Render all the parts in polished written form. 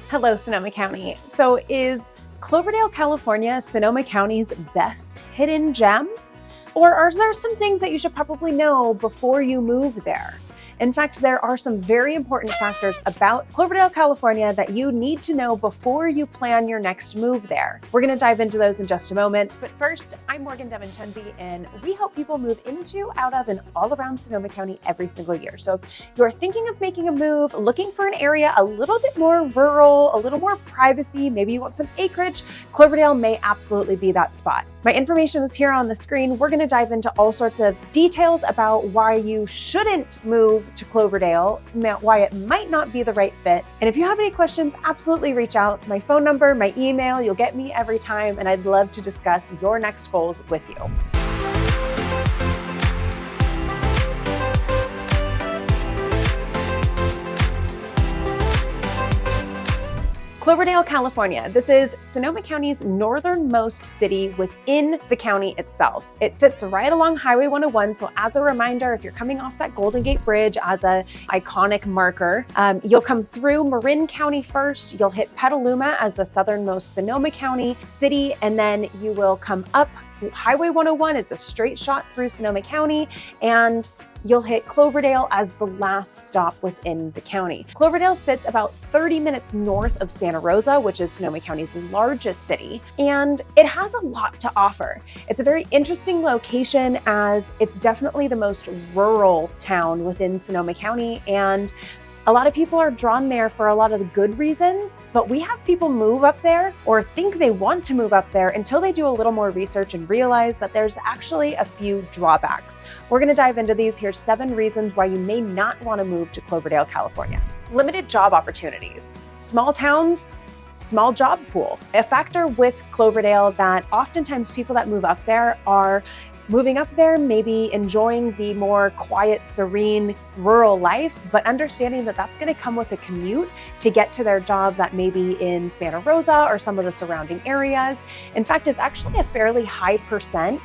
Hello, Sonoma County. So is Cloverdale, California, Sonoma County's best hidden gem? Or are there some things that you should probably know before you move there? In fact, there are some very important factors about Cloverdale, California that you need to know before you plan your next move there. We're going to dive into those in just a moment. But first, I'm Morgan Devincenzi, and we help people move into, out of, and all around Sonoma County every single year. So if you're thinking of making a move, looking for an area a little bit more rural, a little more privacy, maybe you want some acreage, Cloverdale may absolutely be that spot. My information is here on the screen. We're going to dive into all sorts of details about why you shouldn't move to Cloverdale, why it might not be the right fit. And if you have any questions, absolutely reach out. My phone number, my email, you'll get me every time, and I'd love to discuss your next goals with you. Cloverdale, California. This is Sonoma County's northernmost city within the county itself. It sits right along Highway 101. So as a reminder, if you're coming off that Golden Gate Bridge as an iconic marker, you'll come through Marin County first. You'll hit Petaluma as the southernmost Sonoma County city, and then you will come up Highway 101. It's a straight shot through Sonoma County, and you'll hit Cloverdale as the last stop within the county. Cloverdale sits about 30 minutes north of Santa Rosa, which is Sonoma County's largest city, and it has a lot to offer. It's a very interesting location as it's definitely the most rural town within Sonoma County, and a lot of people are drawn there for a lot of the good reasons, but we have people move up there or think they want to move up there until they do a little more research and realize that there's actually a few drawbacks. We're going to dive into these. Here's 7 reasons why you may not want to move to Cloverdale, California. Limited job opportunities. Small towns, small job pool. A factor with Cloverdale that oftentimes people that move up there are moving up there, maybe enjoying the more quiet, serene, rural life, but understanding that that's going to come with a commute to get to their job that may be in Santa Rosa or some of the surrounding areas. In fact, it's actually a fairly high percent,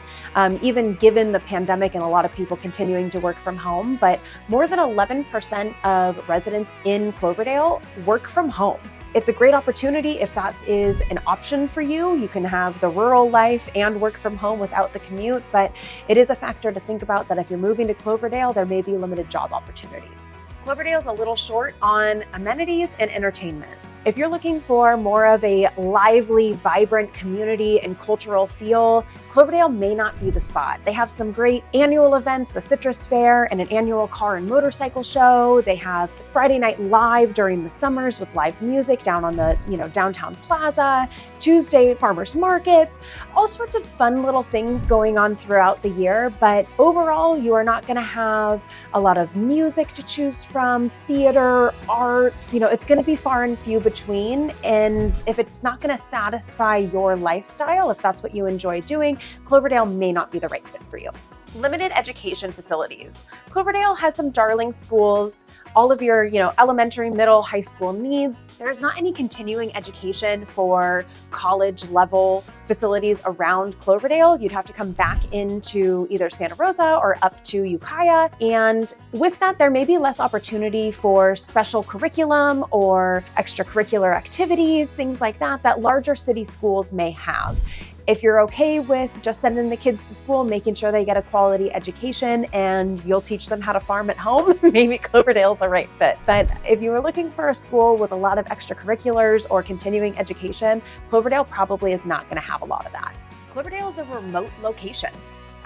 even given the pandemic and a lot of people continuing to work from home, but more than 11% of residents in Cloverdale work from home. It's a great opportunity if that is an option for you. You can have the rural life and work from home without the commute, but it is a factor to think about that if you're moving to Cloverdale, there may be limited job opportunities. Cloverdale's a little short on amenities and entertainment. If you're looking for more of a lively, vibrant community and cultural feel, Cloverdale may not be the spot. They have some great annual events, the Citrus Fair and an annual car and motorcycle show. They have Friday Night Live during the summers with live music down on the, downtown plaza, Tuesday farmers markets, all sorts of fun little things going on throughout the year. But overall, you are not going to have a lot of music to choose from, theater, arts, it's going to be far and few between. And if it's not going to satisfy your lifestyle, if that's what you enjoy doing, Cloverdale may not be the right fit for you. Limited education facilities. Cloverdale has some darling schools, all of your, elementary, middle, high school needs. There's not any continuing education for college level facilities around Cloverdale. You'd have to come back into either Santa Rosa or up to Ukiah. And with that, there may be less opportunity for special curriculum or extracurricular activities, things like that larger city schools may have. If you're okay with just sending the kids to school, making sure they get a quality education and you'll teach them how to farm at home, maybe Cloverdale's a right fit. But if you were looking for a school with a lot of extracurriculars or continuing education, Cloverdale probably is not going to have a lot of that. Cloverdale is a remote location.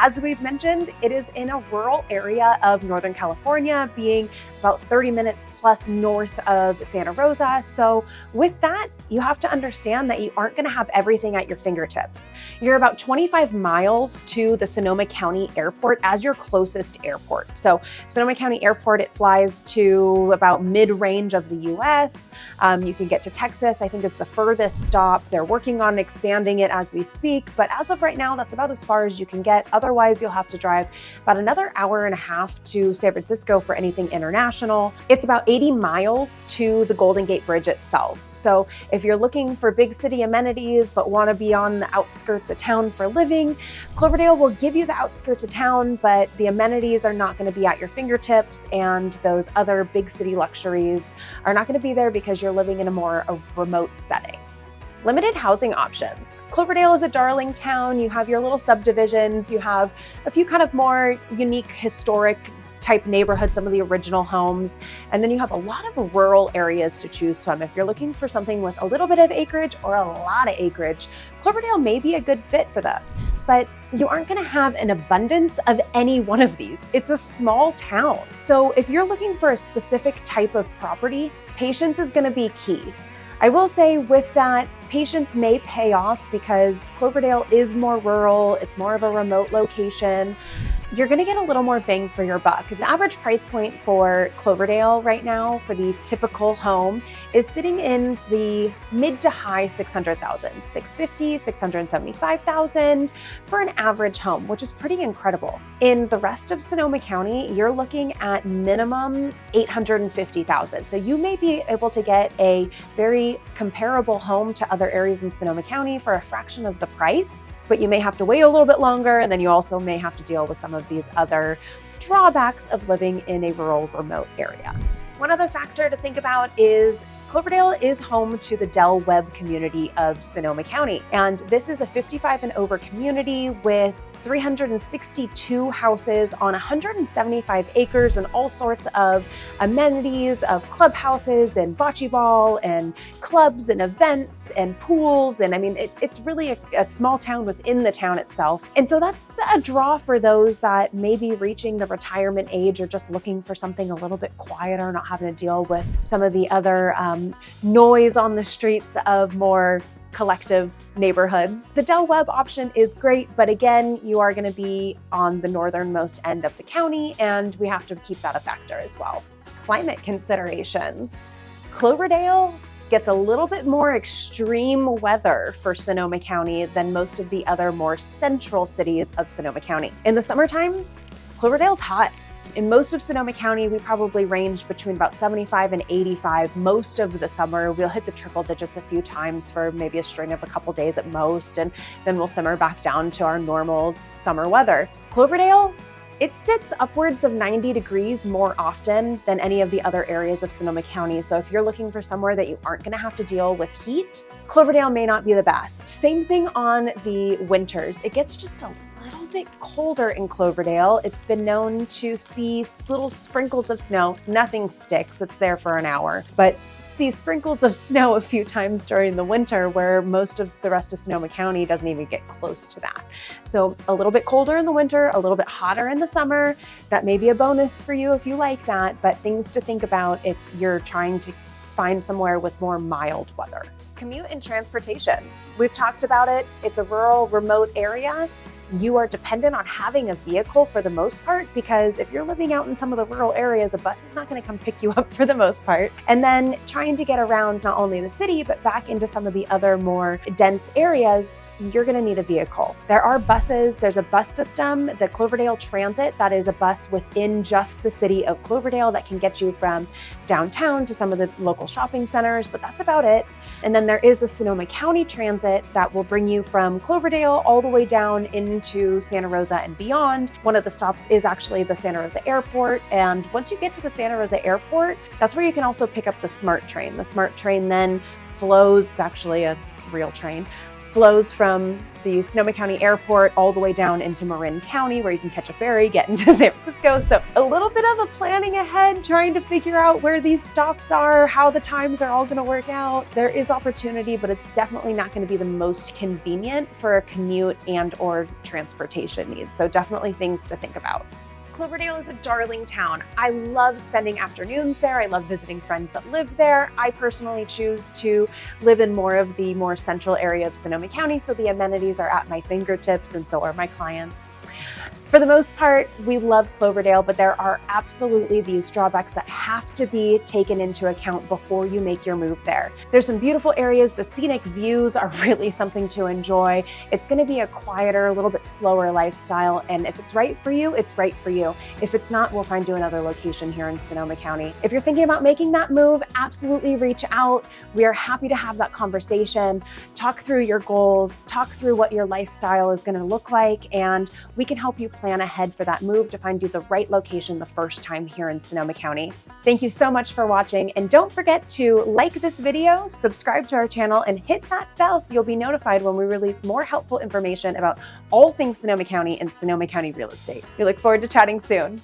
As we've mentioned, it is in a rural area of Northern California, being about 30 minutes plus north of Santa Rosa. So with that, you have to understand that you aren't going to have everything at your fingertips. You're about 25 miles to the Sonoma County Airport as your closest airport. So Sonoma County Airport, it flies to about mid-range of the US. You can get to Texas, I think is the furthest stop. They're working on expanding it as we speak, but as of right now, that's about as far as you can get. Otherwise, you'll have to drive about another hour and a half to San Francisco for anything international. International. It's about 80 miles to the Golden Gate Bridge itself. So if you're looking for big city amenities but want to be on the outskirts of town for living, Cloverdale will give you the outskirts of town, but the amenities are not going to be at your fingertips, and those other big city luxuries are not going to be there because you're living in a remote setting. Limited housing options. Cloverdale is a darling town. You have your little subdivisions. You have a few kind of more unique historic type neighborhoods, some of the original homes. And then you have a lot of rural areas to choose from. If you're looking for something with a little bit of acreage or a lot of acreage, Cloverdale may be a good fit for that. But you aren't going to have an abundance of any one of these. It's a small town. So if you're looking for a specific type of property, patience is going to be key. I will say with that, patience may pay off because Cloverdale is more rural, it's more of a remote location. You're gonna get a little more bang for your buck. The average price point for Cloverdale right now for the typical home is sitting in the mid to high 600,000, 650, 675,000 for an average home, which is pretty incredible. In the rest of Sonoma County, you're looking at minimum 850,000. So you may be able to get a very comparable home to other areas in Sonoma County for a fraction of the price, but you may have to wait a little bit longer, and then you also may have to deal with some of these other drawbacks of living in a rural, remote area. One other factor to think about is Cloverdale is home to the Webb community of Sonoma County. And this is a 55 and over community with 362 houses on 175 acres and all sorts of amenities of clubhouses and bocce ball and clubs and events and pools. And I mean, it's really a small town within the town itself. And so that's a draw for those that may be reaching the retirement age or just looking for something a little bit quieter, not having to deal with some of the other noise on the streets of more collective neighborhoods. The Webb option is great, but again, you are going to be on the northernmost end of the county, and we have to keep that a factor as well. Climate considerations. Cloverdale gets a little bit more extreme weather for Sonoma County than most of the other more central cities of Sonoma County. In the summer times, Cloverdale's hot. In most of Sonoma County, we probably range between about 75 and 85 most of the summer. We'll hit the triple digits a few times for maybe a string of a couple days at most, and then we'll simmer back down to our normal summer weather. Cloverdale, it sits upwards of 90 degrees more often than any of the other areas of Sonoma County. So if you're looking for somewhere that you aren't going to have to deal with heat, Cloverdale may not be the best. Same thing on the winters. It gets just a little bit colder in Cloverdale. It's been known to see little sprinkles of snow. Nothing sticks, it's there for an hour, but see sprinkles of snow a few times during the winter, where most of the rest of Sonoma County doesn't even get close to that. So a little bit colder in the winter, a little bit hotter in the summer. That may be a bonus for you if you like that, but things to think about if you're trying to find somewhere with more mild weather. Commute and transportation. We've talked about it. It's a rural, remote area. You are dependent on having a vehicle for the most part, because if you're living out in some of the rural areas, a bus is not going to come pick you up for the most part. And then trying to get around not only the city, but back into some of the other more dense areas, you're going to need a vehicle. There are buses. There's a bus system, the Cloverdale Transit, that is a bus within just the city of Cloverdale that can get you from downtown to some of the local shopping centers, but that's about it. And then there is the Sonoma County Transit that will bring you from Cloverdale all the way down into Santa Rosa and beyond. One of the stops is actually the Santa Rosa Airport. And once you get to the Santa Rosa Airport, that's where you can also pick up the SMART train. The SMART train then flows, it's actually a real train, flows from the Sonoma County Airport all the way down into Marin County, where you can catch a ferry, get into San Francisco. So a little bit of a planning ahead, trying to figure out where these stops are, how the times are all going to work out. There is opportunity, but it's definitely not going to be the most convenient for a commute and or transportation needs. So definitely things to think about. Cloverdale is a darling town. I love spending afternoons there. I love visiting friends that live there. I personally choose to live in more of the more central area of Sonoma County, so the amenities are at my fingertips, and so are my clients. For the most part, we love Cloverdale, but there are absolutely these drawbacks that have to be taken into account before you make your move there. There's some beautiful areas. The scenic views are really something to enjoy. It's going to be a quieter, a little bit slower lifestyle. And if it's right for you, it's right for you. If it's not, we'll find you another location here in Sonoma County. If you're thinking about making that move, absolutely reach out. We are happy to have that conversation, talk through your goals, talk through what your lifestyle is going to look like, and we can help you plan ahead for that move to find you the right location the first time here in Sonoma County. Thank you so much for watching, and don't forget to like this video, subscribe to our channel, and hit that bell so you'll be notified when we release more helpful information about all things Sonoma County and Sonoma County real estate. We look forward to chatting soon.